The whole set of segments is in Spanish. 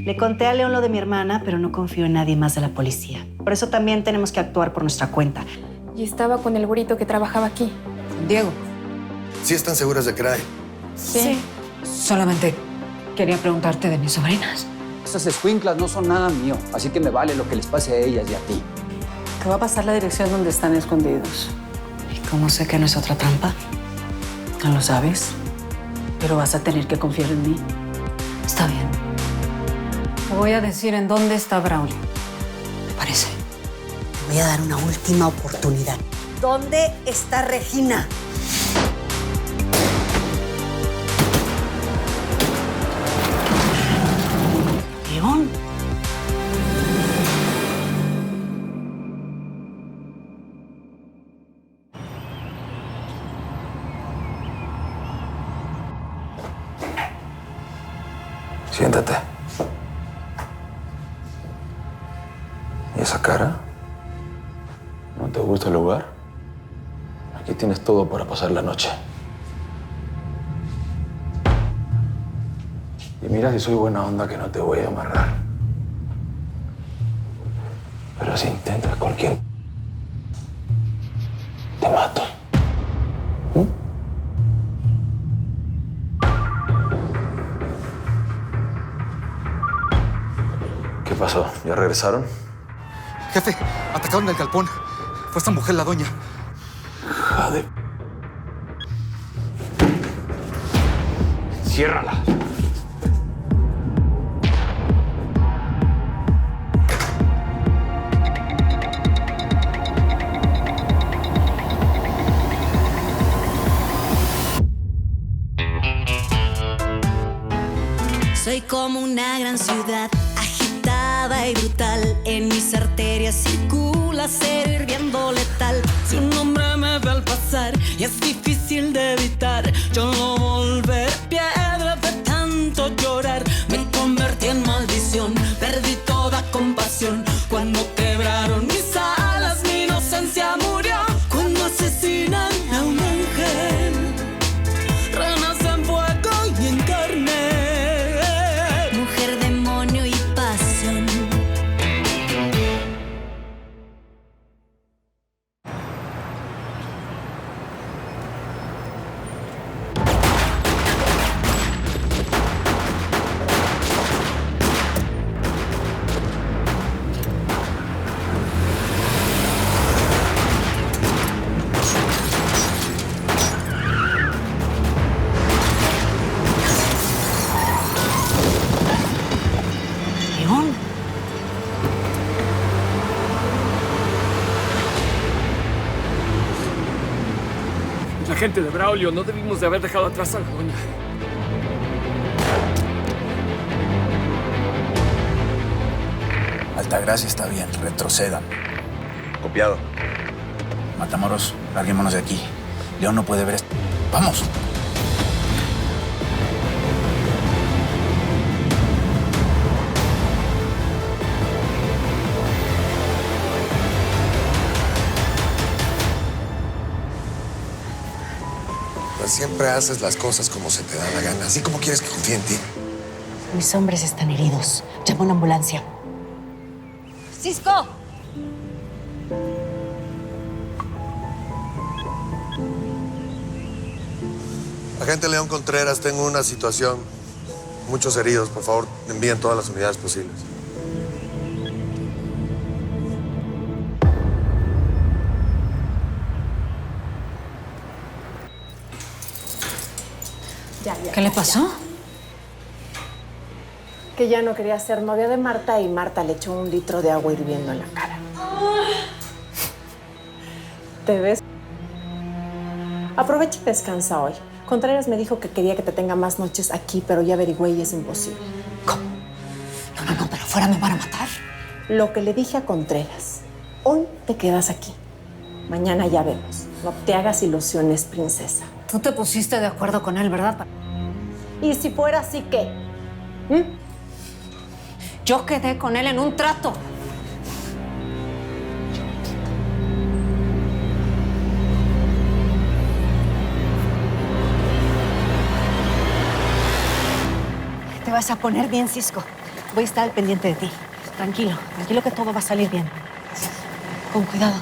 Le conté a León lo de mi hermana, pero no confío en nadie más de la policía. Por eso también tenemos que actuar por nuestra cuenta. Y estaba con el güerito que trabajaba aquí. Diego. ¿Sí están seguras de que era él? Sí. Solamente quería preguntarte de mis sobrinas. Esas escuinclas no son nada mío, así que me vale lo que les pase a ellas y a ti. Te va a pasar la dirección donde están escondidos. ¿Y cómo sé que no es otra trampa? No lo sabes, pero vas a tener que confiar en mí. Está bien. Te voy a decir en dónde está Braulio. Me parece. Te voy a dar una última oportunidad. ¿Dónde está Regina? León. Siéntate. ¿Y esa cara? ¿No te gusta el lugar? Aquí tienes todo para pasar la noche. Y mira, si soy buena onda, que no te voy a amarrar. Pero si intentas cualquier... te mato. ¿Qué pasó? ¿Ya regresaron? Jefe, atacaron el galpón. Fue esta mujer, la doña. Jade. Ciérrala. Soy como una gran ciudad, agitada y brutal. En mis arterias circula acero hirviendo letal. Si un hombre me ve al pasar y es difícil de evitar, yo no volveré piedra de tanto llorar. Me convertí en maldición, perdí toda compasión. Cuando quebraron mis alas, mi inocencia murió. Cuando asesinan a una mujer, renace en fuego y en carne. Mujer, demonio y pasión. León. La gente de Braulio, no debimos de haber dejado atrás a la doña. Altagracia está bien, retrocedan. Copiado. Matamoros, larguémonos de aquí. León no puede ver esto. ¡Vamos! Pues siempre haces las cosas como se te da la gana. Así como quieres que confíe en ti. Mis hombres están heridos. Llama una ambulancia. ¡Cisco! Agente León Contreras, tengo una situación. Muchos heridos. Por favor, envíen todas las unidades posibles. ¿Qué le pasó? Que ya no quería ser novia de Marta y Marta le echó 1 litro de agua hirviendo en la cara. ¿Te ves? Aprovecha y descansa hoy. Contreras me dijo que quería que te tenga más noches aquí, pero ya averigüé y es imposible. ¿Cómo? No, pero fuera me van a matar. Lo que le dije a Contreras. Hoy te quedas aquí. Mañana ya vemos. No te hagas ilusiones, princesa. Tú te pusiste de acuerdo con él, ¿verdad? Y si fuera así, ¿qué? Yo quedé con él en un trato. Te vas a poner bien, Cisco. Voy a estar al pendiente de ti. Tranquilo, tranquilo que todo va a salir bien. Con cuidado.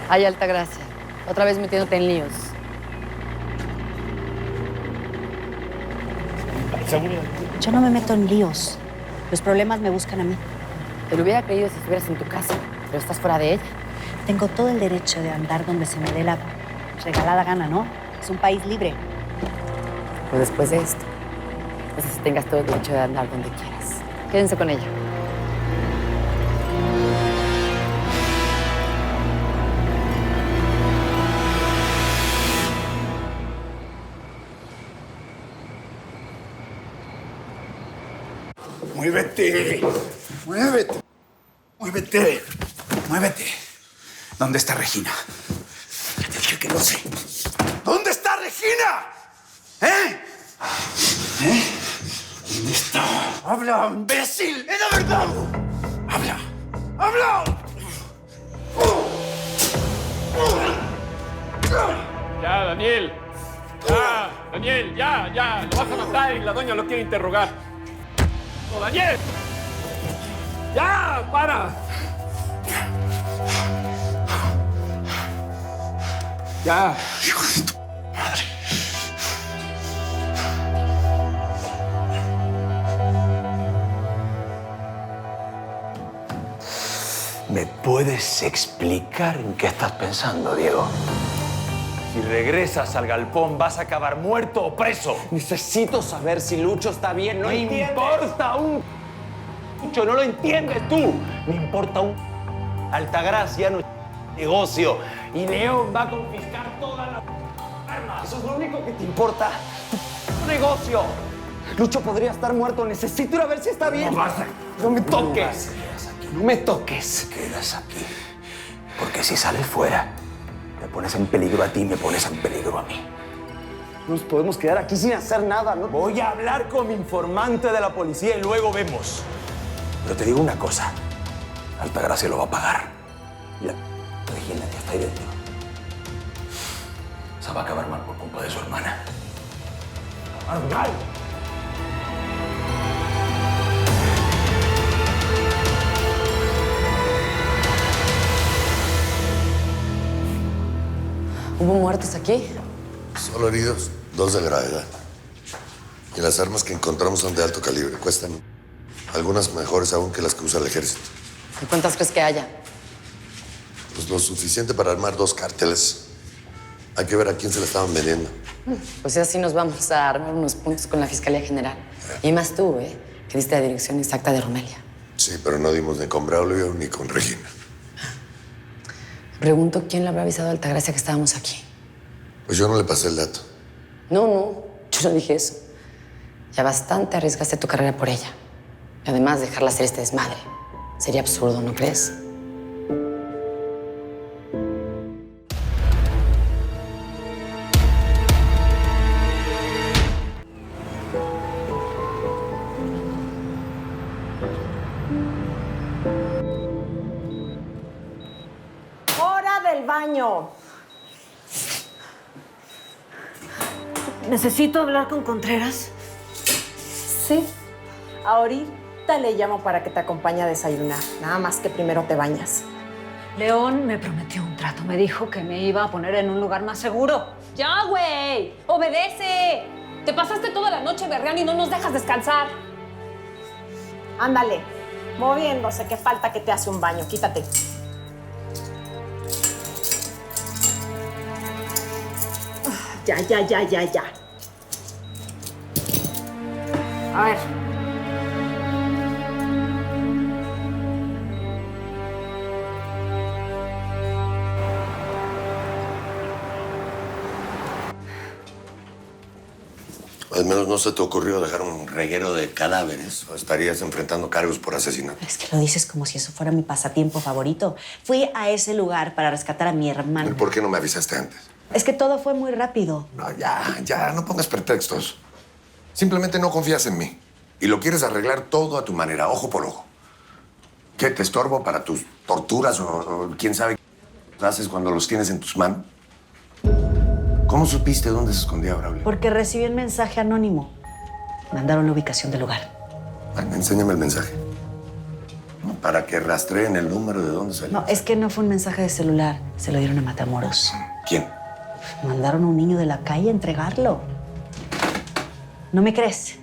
Ay, Altagracia. Otra vez metiéndote en líos. Yo no me meto en líos. Los problemas me buscan a mí. Te lo hubiera creído si estuvieras en tu casa, pero estás fuera de ella. Tengo todo el derecho de andar donde se me dé la regalada gana, ¿no? Es un país libre. Pues después de esto, no sé si tengas todo el derecho de andar donde quieras. Quédense con ella. ¡Muévete! ¡Muévete! ¡Muévete! ¡Muévete! ¿Dónde está Regina? Ya te dije que no sé. ¿Dónde está Regina? ¿Eh? ¿Dónde está? ¡Habla, imbécil! ¡Es la verdad! ¡Habla! ¡Habla! Ya, Daniel. Ya, Daniel, ya. Lo vas a matar y la doña lo quiere interrogar. ¡No, Daniel! ¡Ya! ¡Para! Ya. ¡Hijo de tu madre! ¿Me puedes explicar en qué estás pensando, Diego? Si regresas al galpón, ¿vas a acabar muerto o preso? Necesito saber si Lucho está bien. No importa un... Lucho, no lo entiendes tú. Me importa un... Altagracia no es negocio. Y León va a confiscar todas las armas. Eso es lo único que te importa. Tu negocio. Lucho podría estar muerto. Necesito ir a ver si está bien. No me toques. No me toques. Quedas aquí. Porque si sales fuera, te pones en peligro a ti y me pones en peligro a mí. No nos podemos quedar aquí sin hacer nada, ¿no? Voy a hablar con mi informante de la policía y luego vemos. Pero te digo una cosa. Altagracia lo va a pagar. Y la Regina que está ahí dentro. Se va a acabar mal por culpa de su hermana. ¡Mal! ¿Hubo muertos aquí? Solo heridos, 2 de gravedad. Y las armas que encontramos son de alto calibre. Cuestan algunas mejores aún que las que usa el ejército. ¿Y cuántas crees que haya? Pues lo suficiente para armar 2 cárteles. Hay que ver a quién se le estaban vendiendo. Pues así nos vamos a armar unos puntos con la Fiscalía General. Y más tú, que diste la dirección exacta de Romelia. Sí, pero no dimos ni con Braulio ni con Regina. Pregunto quién le habrá avisado a Altagracia que estábamos aquí. Pues yo no le pasé el dato. No, yo no dije eso. Ya bastante arriesgaste tu carrera por ella. Y además dejarla hacer este desmadre. Sería absurdo, ¿no crees? Baño. ¿Necesito hablar con Contreras? Sí. Ahorita le llamo para que te acompañe a desayunar. Nada más que primero te bañas. León me prometió un trato. Me dijo que me iba a poner en un lugar más seguro. ¡Ya, güey! ¡Obedece! Te pasaste toda la noche berreando y no nos dejas descansar. Ándale, moviéndose, que falta que te hace un baño. Quítate. Ya. A ver. Al menos no se te ocurrió dejar un reguero de cadáveres o estarías enfrentando cargos por asesinato. Es que lo dices como si eso fuera mi pasatiempo favorito. Fui a ese lugar para rescatar a mi hermano. ¿Por qué no me avisaste antes? Es que todo fue muy rápido. No, ya, no pongas pretextos. Simplemente no confías en mí. Y lo quieres arreglar todo a tu manera, ojo por ojo. ¿Qué, te estorbo para tus torturas o quién sabe qué haces cuando los tienes en tus manos? ¿Cómo supiste dónde se escondía Braulio? Porque recibí un mensaje anónimo. Mandaron la ubicación del lugar. Ay, enséñame el mensaje. Para que rastreen el número de dónde salió. No, es que no fue un mensaje de celular. Se lo dieron a Matamoros. ¿Quién? Mandaron a un niño de la calle a entregarlo. ¿No me crees?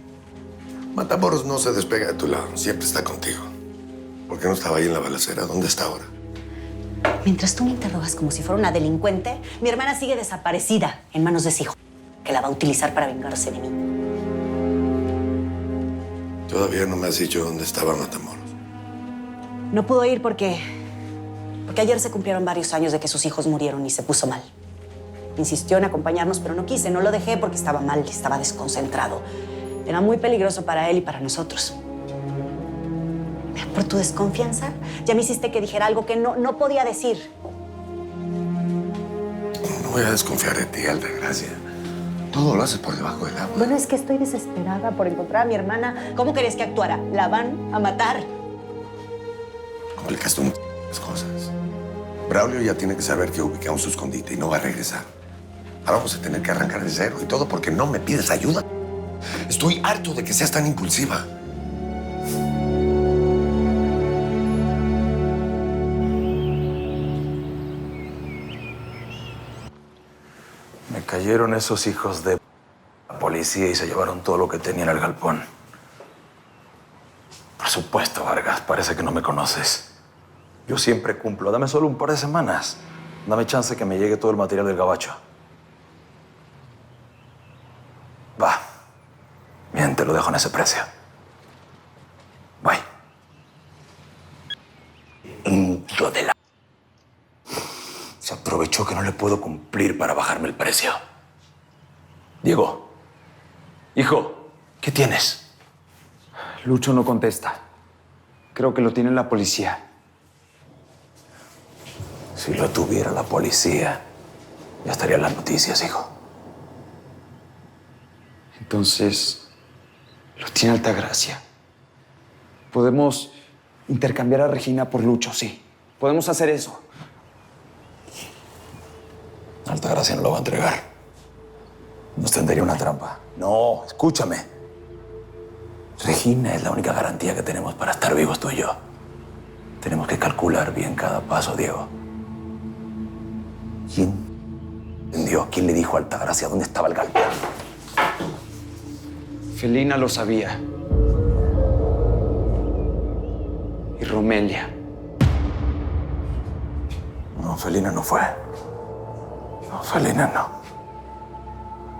Matamoros no se despega de tu lado. Siempre está contigo. ¿Por qué no estaba ahí en la balacera? ¿Dónde está ahora? Mientras tú me interrogas como si fuera una delincuente, mi hermana sigue desaparecida en manos de ese hijo, que la va a utilizar para vengarse de mí. Todavía no me has dicho dónde estaba Matamoros. No pudo ir porque ayer se cumplieron varios años de que sus hijos murieron y se puso mal. Insistió en acompañarnos, pero no quise. No lo dejé porque estaba mal, estaba desconcentrado. Era muy peligroso para él y para nosotros. Por tu desconfianza, ya me hiciste que dijera algo que no podía decir. No voy a desconfiar de ti, Altagracia. Todo lo haces por debajo del agua. Bueno, es que estoy desesperada por encontrar a mi hermana. ¿Cómo querías que actuara? La van a matar. Complicaste muchas cosas. Braulio ya tiene que saber que ubicamos su escondite y no va a regresar. Ahora vamos a tener que arrancar de cero y todo porque no me pides ayuda. Estoy harto de que seas tan impulsiva. Me cayeron esos hijos de la policía y se llevaron todo lo que tenía en el galpón. Por supuesto, Vargas, parece que no me conoces. Yo siempre cumplo. Dame solo un par de semanas. Dame chance que me llegue todo el material del gabacho. Va. Bien, te lo dejo en ese precio. Bye. Hijo de la... Se aprovechó que no le puedo cumplir para bajarme el precio. Diego. Hijo, ¿qué tienes? Lucho no contesta. Creo que lo tiene la policía. Si lo tuviera la policía, ya estaría en las noticias, hijo. Entonces, lo tiene Altagracia. Podemos intercambiar a Regina por Lucho, sí. Podemos hacer eso. Altagracia no lo va a entregar. Nos tendería una trampa. No, escúchame. Regina es la única garantía que tenemos para estar vivos tú y yo. Tenemos que calcular bien cada paso, Diego. ¿Quién entendió? ¿Quién le dijo a Altagracia dónde estaba el galpón? Felina lo sabía. Y Romelia. No, Felina no fue. No, Felina no.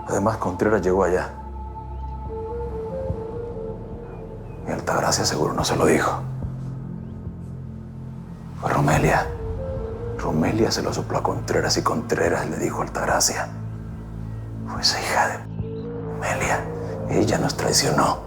Además, Contreras llegó allá. Y Altagracia seguro no se lo dijo. Fue Romelia. Romelia se lo sopló a Contreras y Contreras le dijo a Altagracia. Fue esa hija de Romelia. Ella nos traicionó.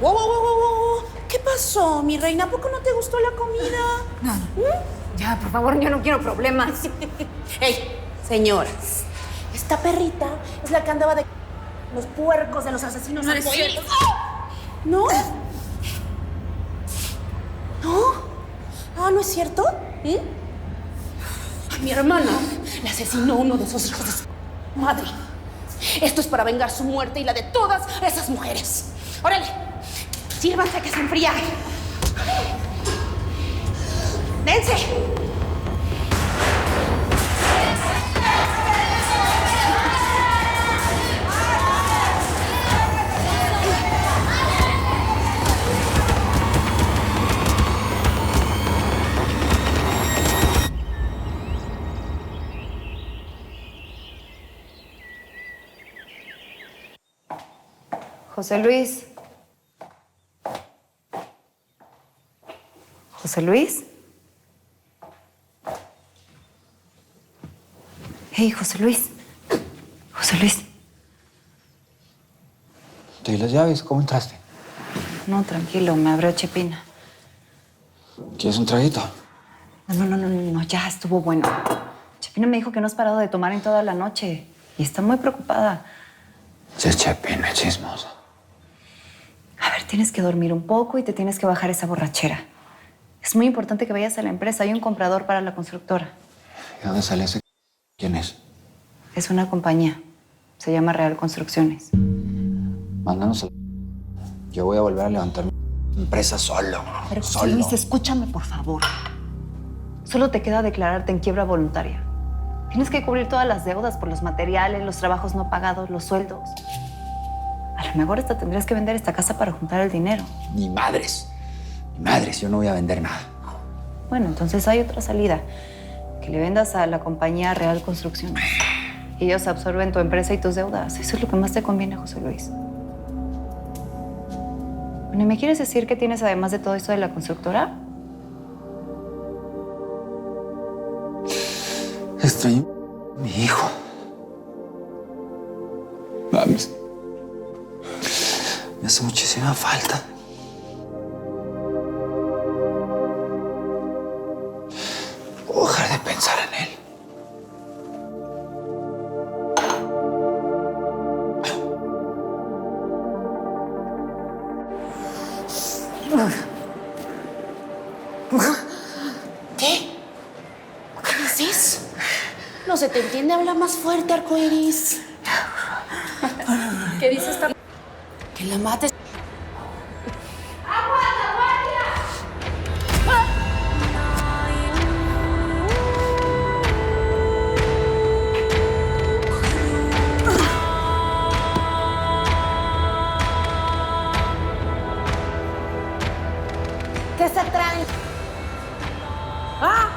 ¡Wow, wow, wow, wow! ¿Qué pasó, mi reina? ¿A poco no te gustó la comida? No. Ya, por favor, yo no quiero problemas. ¡Ey, señoras! Esta perrita es la que andaba de los puercos de los asesinos. No es cierto. ¿No? ¿No? Ah, ¿no es cierto? Mi hermana le asesinó uno de esos hijos de su madre. Esto es para vengar su muerte y la de todas esas mujeres. ¡Órale! Sírvanse que se enfría. ¡Dense! José Luis. ¿José Luis? Hey, José Luis. José Luis. ¿Te di las llaves? ¿Cómo entraste? No, tranquilo, me abrió Chepina. ¿Quieres un traguito? No, ya estuvo bueno. Chepina me dijo que no has parado de tomar en toda la noche y está muy preocupada. Sí, Chepina, chismosa. A ver, tienes que dormir un poco y te tienes que bajar esa borrachera. Es muy importante que vayas a la empresa. Hay un comprador para la constructora. ¿De dónde sale ese? ¿Quién es? Es una compañía. Se llama Real Construcciones. Mándanos al... Yo voy a volver a levantar mi empresa solo. Pero José Solo. Luis, escúchame, por favor. Solo te queda declararte en quiebra voluntaria. Tienes que cubrir todas las deudas por los materiales, los trabajos no pagados, los sueldos. A lo mejor hasta tendrías que vender esta casa para juntar el dinero. Ni madres. Ni madres, yo no voy a vender nada. Bueno, entonces hay otra salida. Que le vendas a la compañía Real Construcciones. Y ellos absorben tu empresa y tus deudas. Eso es lo que más te conviene, José Luis. Bueno, ¿y me quieres decir qué tienes además de todo esto de la constructora? Extraño a mi hijo. Mames. Me hace muchísima falta. Puedo dejar de pensar en él. ¿Qué? ¿Qué dices? No se te entiende, habla más fuerte, arcoiris. ¿Qué dice esta? Que la mates. ¿Qué se traen? ¡Ah!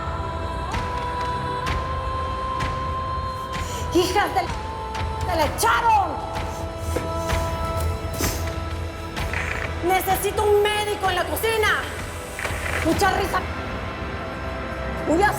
¡Hijas del... ¡Se la echaron! ¡Necesito un médico en la cocina! ¡Mucha risa! ¡Huyas!